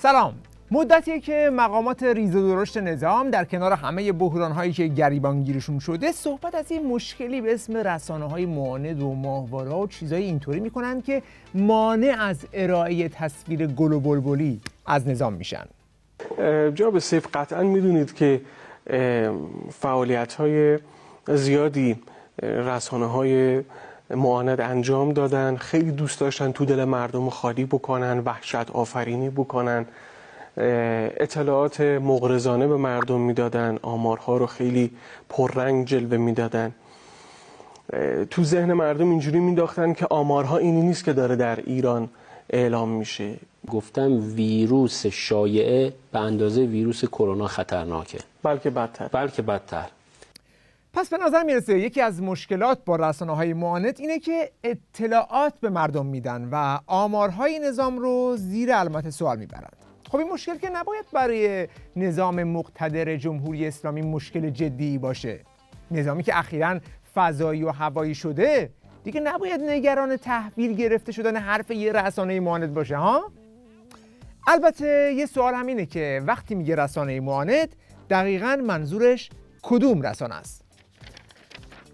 سلام. مدتیه که مقامات ریز و درشت نظام در کنار همه بحران‌هایی که گریبانگیرشون شده صحبت از این مشکلی به اسم رسانه‌های معاند و ماهواره‌ها و چیزای اینطوری میکنن که مانع از ارائه تصویر گل و بلبلی از نظام میشن. جناب سیف قطعا میدونید که فعالیت‌های زیادی رسانه‌های معاند انجام دادن، خیلی دوست داشتن تو دل مردم خالی بکنن، وحشت آفرینی بکنن، اطلاعات مغرضانه به مردم میدادن، آمارها رو خیلی پررنگ جلوه میدادن. تو ذهن مردم اینجوری مینداختن که آمارها اینی نیست که داره در ایران اعلام میشه. گفتم ویروس شایعه به اندازه ویروس کرونا خطرناکه، بلکه بدتر. پس به نظر میرسه یکی از مشکلات با رسانه‌های معاند اینه که اطلاعات به مردم میدن و آمارهای نظام رو زیر علامت سوال میبرند. خب این مشکل که نباید برای نظام مقتدر جمهوری اسلامی مشکل جدی باشه. نظامی که اخیراً فضایی و هوایی شده دیگه نباید نگران تحویل گرفته شدن حرف یه رسانه معاند باشه ها؟ البته یه سوال هم اینه که وقتی میگه رسانه معاند دقیقاً منظورش کدوم رسانه است؟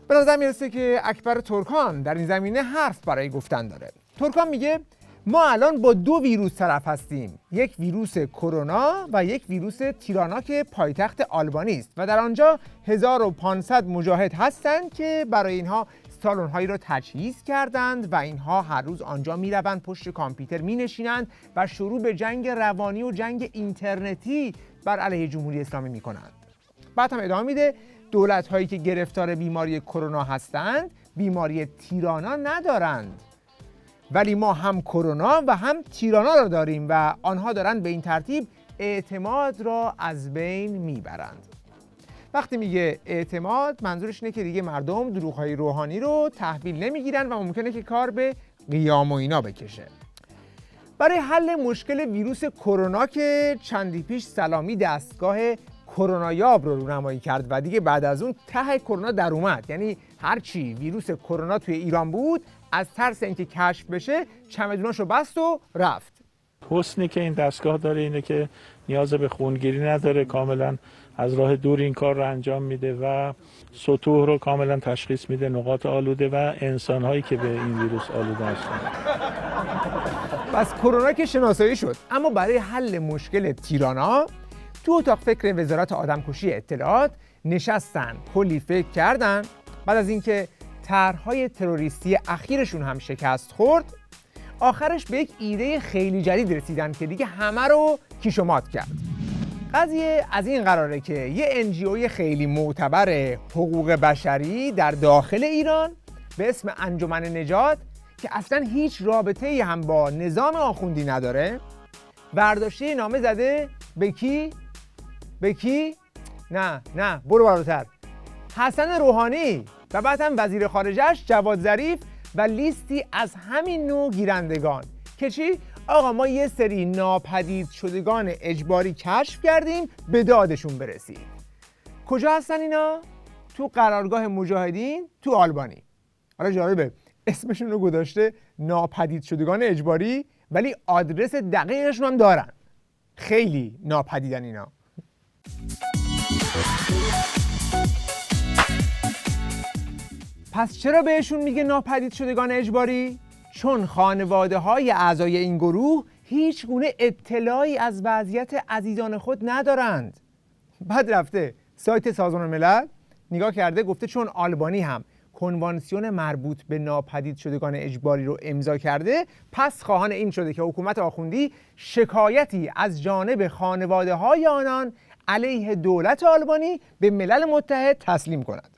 به نظر میرسه که اکبر ترکان در این زمینه حرف برای گفتن داره. ترکان میگه ما الان با دو ویروس طرف هستیم، یک ویروس کرونا و یک ویروس تیرانا که پایتخت آلبانی است و در آنجا 1500 مجاهد هستند که برای اینها سالن‌هایی را تجهیز کردند و اینها هر روز آنجا میروند، پشت کامپیوتر مینشینند و شروع به جنگ روانی و جنگ اینترنتی بر علیه جمهوری اسلامی میکنند. بعد هم ادامه میده دولت‌هایی که گرفتار بیماری کرونا هستند بیماری تیرانا ندارند، ولی ما هم کرونا و هم تیرانا را داریم و آنها دارند به این ترتیب اعتماد را از بین میبرند. وقتی میگه اعتماد منظورش اینه که دیگه مردم دروغ‌های روحانی رو تحویل نمیگیرن و ممکنه که کار به قیام و اینا بکشه. برای حل مشکل ویروس کرونا که چندی پیش سلامی دستگاه کرونایاب رو رونمایی کرد و دیگه بعد از اون ته کرونا در اومد، یعنی هرچی ویروس کرونا توی ایران بود از ترس اینکه کشف بشه چمدوناشو بست و رفت. حسنی که این دستگاه داره اینه که نیاز به خونگیری نداره، کاملا از راه دور این کار رو انجام میده و سطوح رو کاملا تشخیص میده، نقاط آلوده و انسان‌هایی که به این ویروس آلوده هستن. پس کرونا که شناسایی شد، اما برای حل مشکل تیرانا تو اتاق فکر وزارت آدمکشی اطلاعات نشستن، کلی فکر کردن. بعد از اینکه طرح‌های تروریستی اخیرشون هم شکست خورد، آخرش به یک ایده خیلی جدید رسیدن که دیگه همه رو کیش و مات کرد. قضیه از این قراره که یه NGO خیلی معتبر حقوق بشری در داخل ایران به اسم انجمن نجات که اصلا هیچ رابطه‌ای هم با نظام آخوندی نداره برداشته نامه زده به کی؟ نه برو بالاتر، حسن روحانی و بعد هم وزیر خارجه‌اش جواد ظریف و لیستی از همین نوع گیرندگان که چی؟ آقا ما یه سری ناپدید شدگان اجباری کشف کردیم، به دادشون برسید. کجا هستن اینا؟ تو قرارگاه مجاهدین تو آلبانی. حالا جالبه اسمشون رو گذاشته ناپدید شدگان اجباری ولی آدرس دقیقشون هم دارن. خیلی ناپدیدن اینا. پس چرا بهشون میگه ناپدید شدگان اجباری؟ چون خانواده‌های اعضای این گروه هیچ گونه اطلاعی از وضعیت عزیزان خود ندارند. بعد رفته سایت سازمان ملل نگاه کرده، گفته چون آلبانی هم کنوانسیون مربوط به ناپدید شدگان اجباری رو امضا کرده، پس خواهان این شده که حکومت آخوندی شکایتی از جانب خانواده‌های آنان علیه دولت آلبانی به ملل متحد تسلیم کند.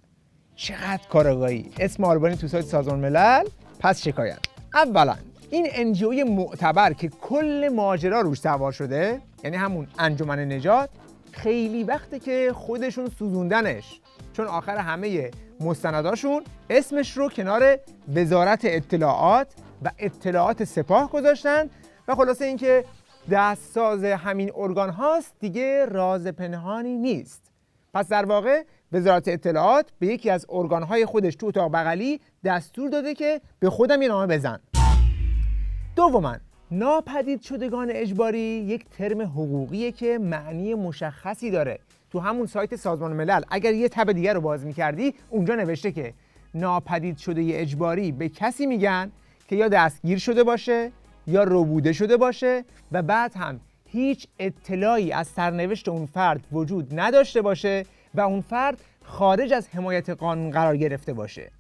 چقدر کارآگاهی! اسم آلبانی تو سایت سازمان ملل، پس شکایت. اولا این NGO معتبر که کل ماجرا روش سوار شده، یعنی همون انجمن نجات، خیلی وقته که خودشون سوزوندنش، چون آخر همه مستنداشون اسمش رو کنار وزارت اطلاعات و اطلاعات سپاه گذاشتن و خلاصه اینکه دستساز همین ارگان هاست دیگه راز پنهانی نیست. پس در واقع وزارت اطلاعات به یکی از ارگان‌های خودش تو اتاق بغلی دستور داده که به خودم یه نامه بزن. دوما ناپدید شدگان اجباری یک ترم حقوقیه که معنی مشخصی داره. تو همون سایت سازمان ملل اگر یه تب دیگر رو باز می‌کردی اونجا نوشته که ناپدید شده اجباری به کسی میگن که یا دستگیر شده باشه یا ربوده شده باشه و بعد هم هیچ اطلاعی از سرنوشت اون فرد وجود نداشته باشه و اون فرد خارج از حمایت قانون قرار گرفته باشه.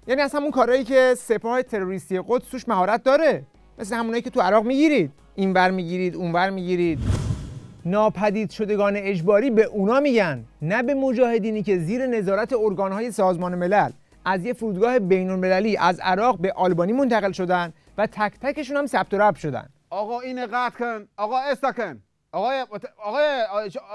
یعنی از همون کارهایی که سپاه تروریستی قدس توش مهارت داره، مثل همونایی که تو عراق میگیرید، اینور میگیرید اونور میگیرید. ناپدید شدگان اجباری به اونا میگن، نه به مجاهدینی که زیر نظارت ارگانهای سازمان ملل از یه فرودگاه بین‌المللی از عراق به آلبانی منتقل شدن و تک تکشون هم ثبت و ربط شدن. آقا این قطع کن، آقا استکن، آقای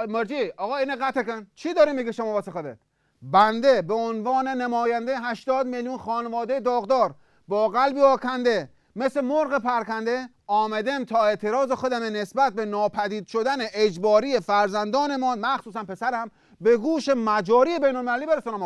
مرجی، آقا این قطع کن. چی داری میگه شما واسه خودت؟ بنده به عنوان نماینده 80 میلیون خانواده داغدار با قلبی آکنده مثل مرغ پرکنده آمدم تا اعتراض خودم نسبت به ناپدید شدن اجباری فرزندانمان مخصوصا پسرم به گوش مجاری بین‌المللی برسونم.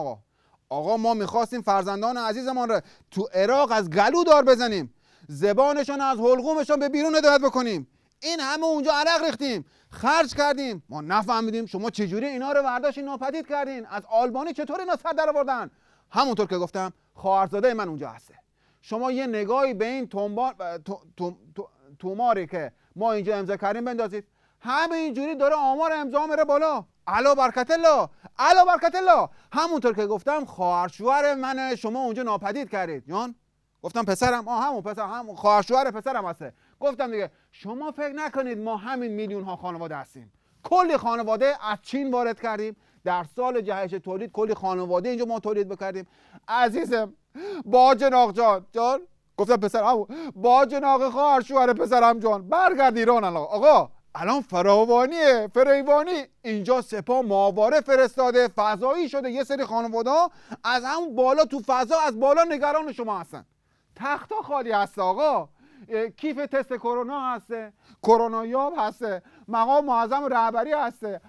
آقا ما میخواستیم فرزندان عزیزمان رو تو عراق از گلو دار بزنیم، زبانشون از حلقومشون به بیرون هدایت بکنیم. این همه اونجا عرق ریختیم، خرج کردیم، ما نفهمیدیم شما چجوری اینا رو برداشتین ناپدید کردین. از آلبانی چطور اینا سر در آوردن؟ همونطور که گفتم خواهرزاده من اونجا هسته. شما یه نگاهی به این توماری که ما اینجا امضا کردیم بندازید. همه اینجوری داره آمار امضا میره بالا. علا برکت الله، علا برکت الله. همونطور که گفتم خواهر شوهر من شما اونجا ناپدید کردید. یان گفتم پسرم، همون پسر، همون خواهر شوهر پسرم هسته. گفتم دیگه شما فکر نکنید ما همین میلیون ها خانواده هستیم. کلی خانواده از چین وارد کردیم. در سال جهش تولید کلی خانواده اینجا ما تولید بکردیم. عزیزم با جناق جان گفتم پسرم، با جناق خواهر شوهر پسرم جان برگرد ایران. آقا الان فریوانی اینجا سپاه ماهواره فرستاده، فضایی شده. یه سری خانواده از همون بالا تو فضا از بالا نگران شما هستن. تختا خالی هست آقا، کیف تست کرونا هسته، کرونا یاب هسته، مقام معظم رهبری هسته،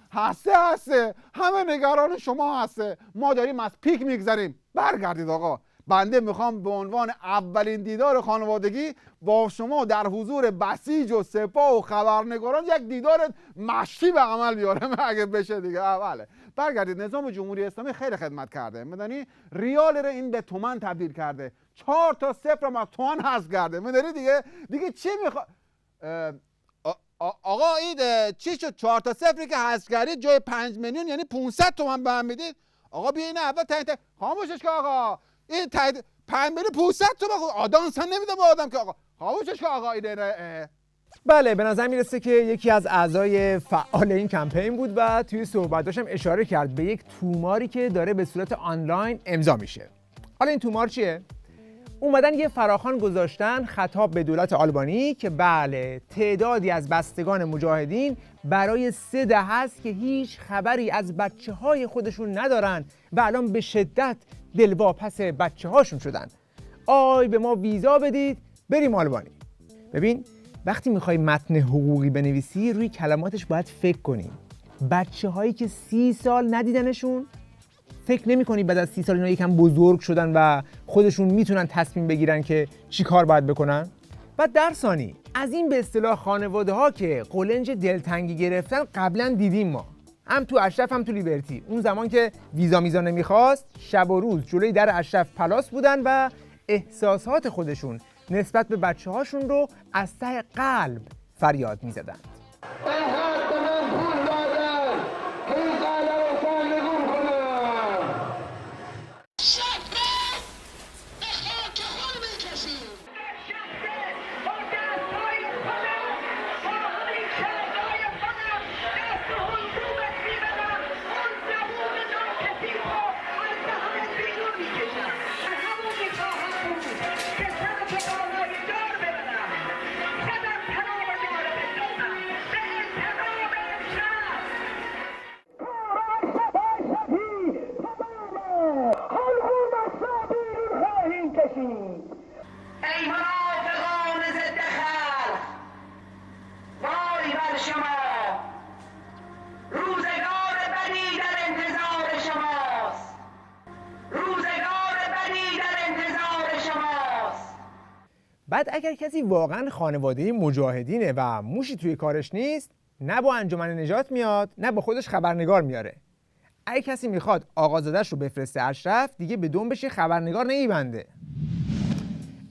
همه نگران شما هسته. ما داریم از پیک میگذریم. برگردید آقا. بنده میخوام به عنوان اولین دیدار خانوادگی با شما در حضور بسیج و سپاه و خبرنگاران یک دیدار مشتی به عمل بیارم اگه بشه دیگه. بله برگردید. نظام جمهوری اسلامی خیلی خدمت کرده، میدونی ریال رو این به تومان تبدیل کرده، 4 تا صفر هم از تومان حذف کرده. میدونی دیگه چی میخواد؟ آقا این چی شد 4 تا صفری که حذف کردید جای 5 میلیون یعنی 500 تومان به هم میدید؟ آقا بیا این اول خاموشش که آقا این 5 میلیون 500 تومان آدم سن نمیده به آدم که آقا خاموشش که آقا اینه. بله به نظر میرسه که یکی از اعضای فعال این کمپین بود و توی صحبتاش هم اشاره کرد به یک توماری که داره به صورت آنلاین امضا میشه. حالا این تومار چیه؟ اومدن یه فراخوان گذاشتن خطاب به دولت آلبانی که بله تعدادی از بستگان مجاهدین برای 3 دهه هست که هیچ خبری از بچه‌های خودشون ندارن و الان به شدت دلواپس بچه‌هاشون شدن. آی به ما ویزا بدید بریم آلبانی. ببین وقتی میخوای متن حقوقی بنویسی روی کلماتش باید فکر کنی. بچه‌هایی که 30 سال ندیدنشون، فکر نمی‌کنی بعد از 30 سال اینا یکم بزرگ شدن و خودشون میتونن تصمیم بگیرن که چی کار باید بکنن؟ و در ثانی از این به اصطلاح خانواده‌ها که قولنج دلتنگی گرفتن قبلا دیدیم ما، هم تو اشرف هم تو لیبرتی. اون زمان که ویزا نمیخواست شب و روز جلوی در اشرف پلاس بودن و احساسات خودشون نسبت به بچه‌هاشون رو از ته قلب فریاد می‌زدن. بعد اگر کسی واقعا خانواده مجاهدینه و موشی توی کارش نیست، نه با انجمن نجات میاد نه با خودش خبرنگار میاره. اگه کسی میخواد آقازاده‌اش رو بفرسته اشرف، دیگه به دنبش خبرنگار نمیبنده.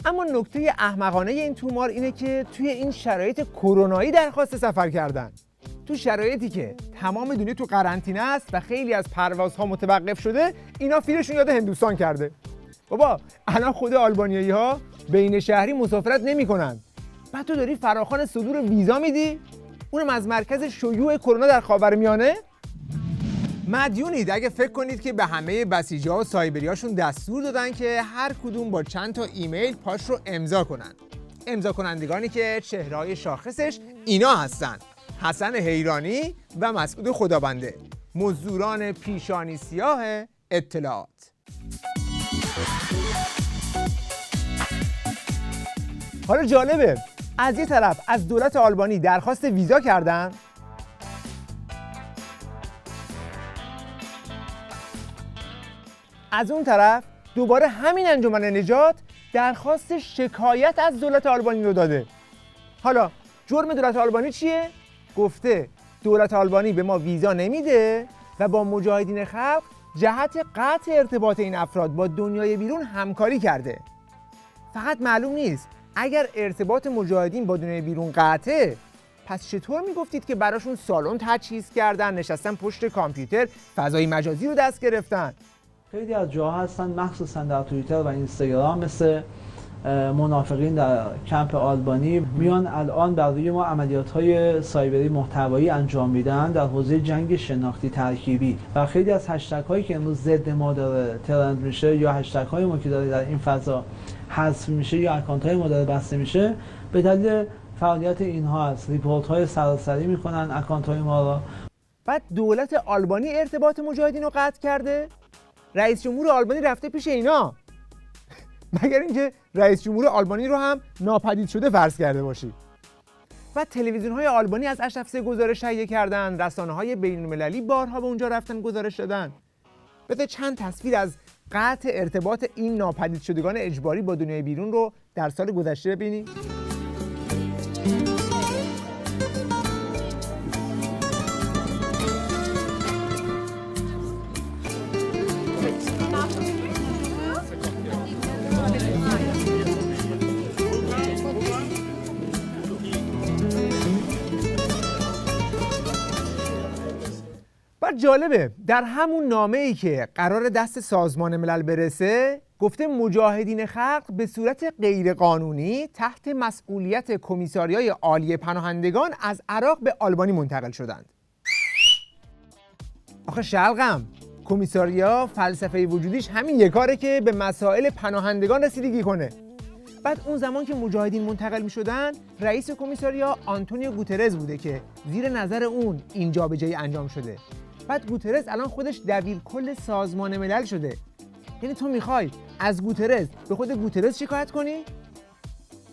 اما نکته احمقانه این تومار اینه که توی این شرایط کرونایی درخواست سفر کردن، تو شرایطی که تمام دنیا تو قرنطینه است و خیلی از پروازها متوقف شده، اینا فیلشون یاد هندوستان کرده. بابا الان خود آلبانیایی‌ها بین شهری مسافرت نمی‌کنن، بعد تو داری فراخوان صدور ویزا میدی، اونم از مرکز شیوع کرونا در خاورمیانه؟ مدیونید اگه فکر کنید که به همه بسیجی‌ها و سایبریاشون دستور دادن که هر کدوم با چند تا ایمیل پاش رو امضا کنن. امضا کنندگانی که چهره‌های شاخصش اینا هستن: حسن حیرانی و مسعود خدابنده، مزدوران پیشانی سیاه اطلاعات. حالا جالبه، از یه طرف از دولت آلبانی درخواست ویزا کردن، از اون طرف دوباره همین انجمن نجات درخواست شکایت از دولت آلبانی رو داده. حالا جرم دولت آلبانی چیه؟ گفته دولت آلبانی به ما ویزا نمیده و با مجاهدین خلق جهت قطع ارتباط این افراد با دنیای بیرون همکاری کرده. فقط معلوم نیست اگر ارتباط مجاهدین با دنیای بیرون قطعه، پس چطور میگفتید که براشون سالن تجهیز کردن، نشستن پشت کامپیوتر، فضای مجازی رو دست گرفتن؟ خیلی از جاها هستن مخصوصا در توییتر و اینستاگرام مثل منافقین در کمپ آلبانی میان الان برای ما عملیات‌های سایبری محتوایی انجام میدن در حوزه جنگ شناختی ترکیبی و خیلی از هشتگ‌هایی که امروز ضد ما داره ترند میشه یا هشتگ‌های ما که داره در این فضا حذف میشه یا اکانت‌های ما داره بسته میشه به دلیل فعالیت اینها است. ریپورت‌های سراسری میکنن اکانت‌های ما را. بعد دولت آلبانی ارتباط مجاهدین رو قطع کرده؟ رئیس جمهور آلبانی رفته پیش اینا. مگر اینکه رئیس جمهور آلبانی رو هم ناپدید شده فرض کرده باشی. و تلویزیون‌های آلبانی از اشرف گزارش تهیه کردن، رسانه‌های بین‌المللی بارها به اونجا رفتن گزارش دادن. بذار چند تصویر از قطع ارتباط این ناپدید شدگان اجباری با دنیای بیرون رو در سال گذشته ببینیم. جالبه در همون نامه‌ای که قرار دست سازمان ملل برسه گفته مجاهدین خلق به صورت غیرقانونی تحت مسئولیت کمیساریای عالی پناهندگان از عراق به آلبانی منتقل شدند. آخه شلقم، کمیساریا فلسفه وجودیش همین یک کاره که به مسائل پناهندگان رسیدگی کنه. بعد اون زمان که مجاهدین منتقل می شدن، رئیس کمیساریا آنتونیو گوترز بوده که زیر نظر اون این جابجایی انجام شده. بعد گوترز الان خودش دبیر کل سازمان ملل شده. یعنی تو میخوای از گوترز به خود گوترز شکایت کنی؟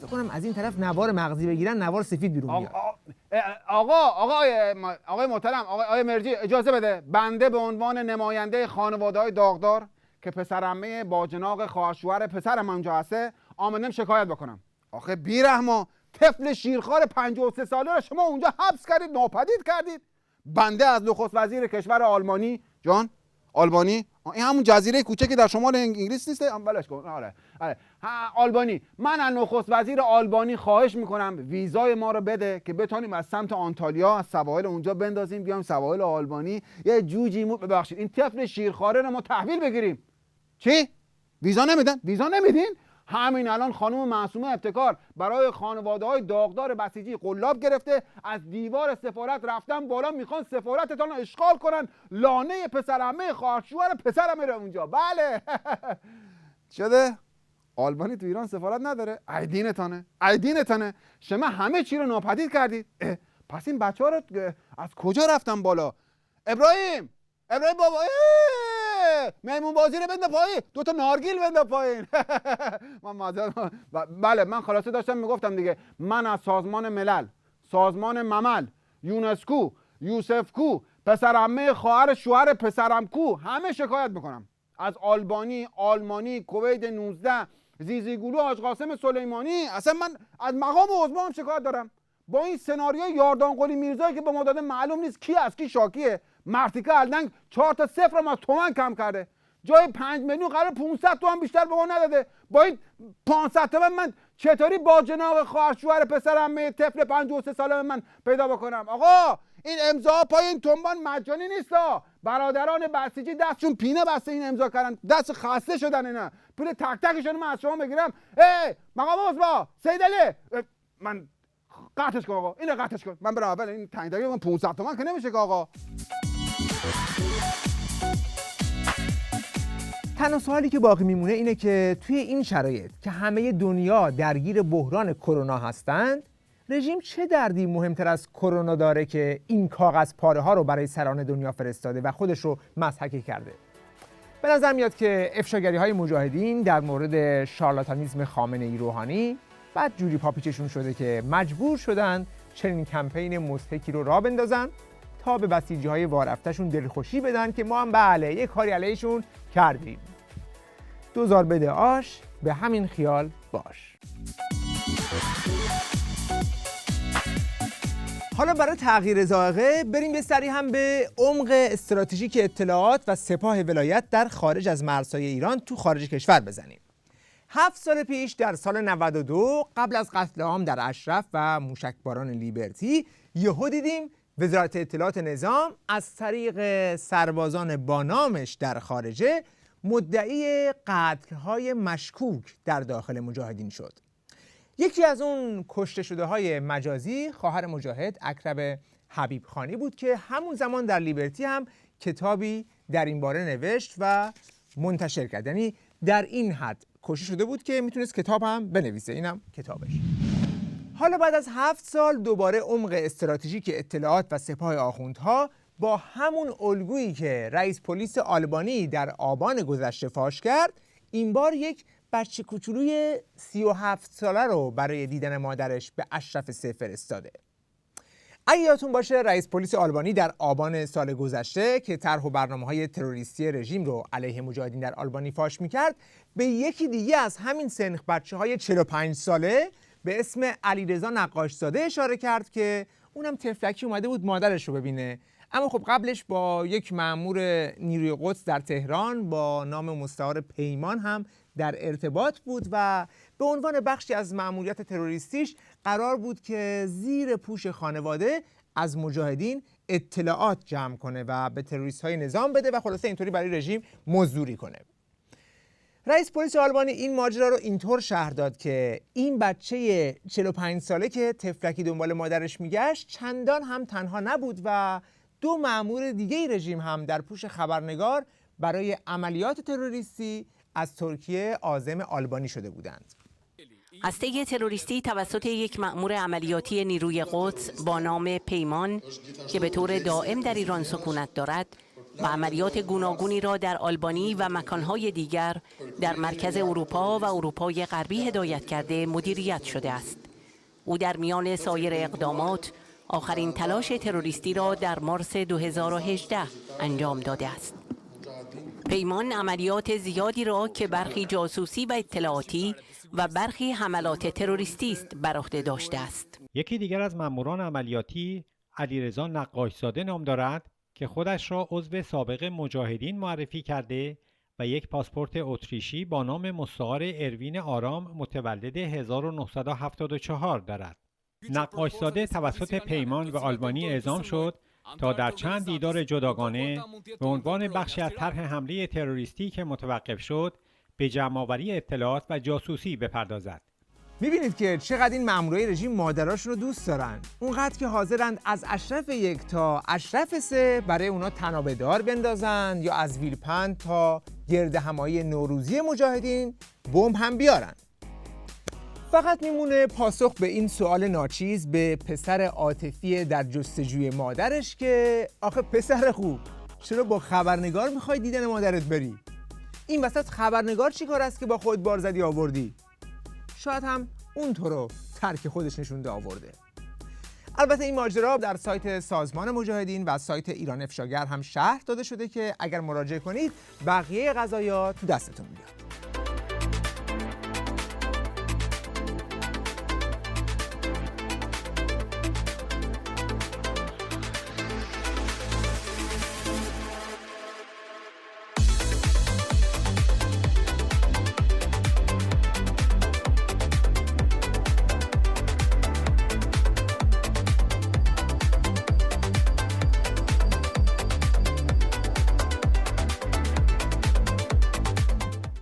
فکر کنم از این طرف نوار مغزی بگیرن نوار سفید بیرون میاد. آقای محترم، آقای مرجی اجازه بده بنده به عنوان نماینده خانواده‌های داغدار که پسرعمه باجناق خواهرشوهر پسرم اونجا هسته آمدم شکایت بکنم. آخه بیرحما طفل شیرخوار 53 ساله رو شما اونجا حبس کردید، ناپدید کردید. بنده از نخست وزیر کشور آلمانی آلبانی، این همون جزیره کوچکی در شمال انگلیس نیست؟ بلش کن. آره. آلبانی، من از نخست وزیر آلبانی خواهش میکنم ویزای ما رو بده که بتونیم از سمت آنتالیا از سواحل اونجا بندازیم بیایم سواحل آلبانی یه جوجی ببخشید این طفل شیرخواره رو ما تحویل بگیریم. چی؟ ویزا نمیدین؟ همین الان خانم معصومه ابتکار برای خانواده‌های داغدار بسیجی قلاب گرفته، از دیوار سفارت رفتن بالا، میخوان سفارتتون رو اشغال کنن، لانه پسرعمه خواهرشوهر پسرم میره اونجا. بله. شده؟ آلبانی تو ایران سفارت نداره؟ ایدینتانه. شما همه چی رو ناپدید کردید. پس این بچه‌ها رو از کجا رفتن بالا؟ ابراهیم بابا، میمون بازی رو بنده پایین، 2 تا نارگیل بنده پایین. من معذرت. بله من خلاصه داشتم میگفتم دیگه، من از سازمان ملل، سازمان ممل، یونسکو، یوسفکو، پسرعمه خواهر شوهر پسرم کو همه شکایت میکنم. از آلبانی، آلمانی، کویت 19 زیزیگولو حاج قاسم سلیمانی. اصلا من از مقام عظما هم شکایت دارم. با این سناریوی یاردان قلی میرزایی که به ما داده معلوم نیست کی از کی شاکیه. مرتیکه الدنگ 4 تا 0 ما تومن کم کرده. جای 5 میلیون قرار 500 تومن بیشتر به ما نداده. با این 500 تومن من چطوری با جناق خواهر شوهر پسرم طفل 53 ساله من پیدا بکنم؟ آقا این امضا پای این تنبان مجانی نیستا. برادران بسیجی دستشون پینه بسته این امضا کردن، دست خسته شدن. اینا پول تک تکشون من از شما بگیرم. مقام عظما سید علی، من قطعش کن آقا، اینو قطعش کن. من برام اول این تنگداری من 500 تومن که نمیشه که آقا. تنها سوالی که باقی میمونه اینه که توی این شرایط که همه دنیا درگیر بحران کرونا هستند، رژیم چه دردی مهمتر از کرونا داره که این کاغذ پاره ها رو برای سران دنیا فرستاده و خودش رو مضحکه کرده؟ به نظر میاد که افشاگری های مجاهدین در مورد شارلاتانیسم خامنه‌ای روحانی بعد جوری پاپیچشون شده که مجبور شدن چنین کمپین مضحکی رو راه بندازن تا به بسیجی های وارفتشون دلخوشی بدن که ما هم بله یه کاری علیهشون کردیم. 2000 بده آش به همین خیال باش. حالا برای تغییر ذائقه بریم یه سری هم به عمق استراتژیک اطلاعات و سپاه ولایت در خارج از مرزهای ایران تو خارج کشور بزنیم. 7 سال پیش در سال 92 قبل از قتل عام در اشرف و موشکباران لیبرتی یهو دیدیم وزارت اطلاعات نظام از طریق سربازان با نامش در خارجه مدعی قتل‌های مشکوک در داخل مجاهدین شد. یکی از اون کشته شده های مجازی خواهر مجاهد اکرم حبیب خانی بود که همون زمان در لیبرتی هم کتابی در این باره نوشت و منتشر کرد. یعنی در این حد کشته شده بود که میتونست کتاب هم بنویسه. اینم کتابش. حالا بعد از 7 سال دوباره عمق استراتژیک اطلاعات و سپاه آخوندها با همون الگویی که رئیس پلیس آلبانی در آبان گذشته فاش کرد، این بار یک بچه کوچولوی 37 ساله رو برای دیدن مادرش به اشرف 3 فرستاده. اگه یادتون باشه رئیس پلیس آلبانی در آبان سال گذشته که طرح و برنامه‌های تروریستی رژیم رو علیه مجاهدین در آلبانی فاش می‌کرد، به یکی دیگه از همین سنخ بچه‌های 45 ساله به اسم علیرضا نقاشزاده اشاره کرد که اونم تفلکی اومده بود مادرش رو ببینه. اما خب قبلش با یک مأمور نیروی قدس در تهران با نام مستعار پیمان هم در ارتباط بود و به عنوان بخشی از مأموریت تروریستیش قرار بود که زیر پوش خانواده از مجاهدین اطلاعات جمع کنه و به تروریست‌های نظام بده و خلاصه اینطوری برای رژیم مزدوری کنه. رئیس پلیس آلبانی این ماجرا رو اینطور شرح داد که این بچه 45 ساله که تفلکی دنبال مادرش میگشت چندان هم تنها نبود و 2 مأمور دیگه رژیم هم در پوش خبرنگار برای عملیات تروریستی از ترکیه عازم آلبانی شده بودند. هسته تروریستی توسط یک مأمور عملیاتی نیروی قدس با نام پیمان که به طور دائم در ایران سکونت دارد و عملیات گوناگونی را در آلبانی و مکانهای دیگر در مرکز اروپا و اروپای غربی هدایت کرده مدیریت شده است. او در میان سایر اقدامات آخرین تلاش تروریستی را در مارس 2018 انجام داده است. پیمان عملیات زیادی را که برخی جاسوسی و اطلاعاتی و برخی حملات تروریستی است بر عهده داشته است. یکی دیگر از ماموران عملیاتی علیرضا نقاشزاده نام دارد که خودش را عضو سابق مجاهدین معرفی کرده و یک پاسپورت اتریشی با نام مستعار اروین آرام متولد 1974 دارد. نقاشزاده توسط پیمان و آلبانی اعزام شد تا در چند دیدار جداگانه به عنوان بخشی از طرح حمله تروریستی که متوقف شد به جمع‌آوری اطلاعات و جاسوسی بپردازد. میبینید که چقدر این مامورای رژیم مادراشون رو دوست دارن، اونقدر که حاضرند از اشرف 1 تا اشرف 3 برای اونا تنابه‌دار بندازن یا از ویلپند تا گرد همایی نوروزی مجاهدین بمب هم بیارن. فقط میمونه پاسخ به این سوال ناچیز به پسر عاطفی در جستجوی مادرش که آخه پسر خوب چرا با خبرنگار میخوای دیدن مادرت بری؟ این وسط خبرنگار چی کار است که با خود بار زدی آوردی؟ شاید هم اون تو رو ترک خودش نشونده آورده. البته این ماجرا در سایت سازمان مجاهدین و سایت ایران افشاگر هم شرح داده شده که اگر مراجعه کنید بقیه قضایا تو دستتون میاد.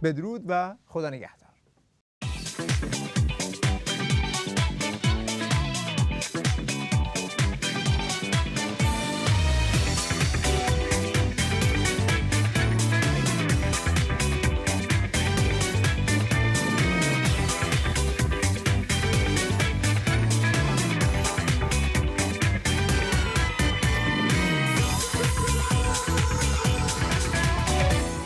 بدرود و خدا نگهدار.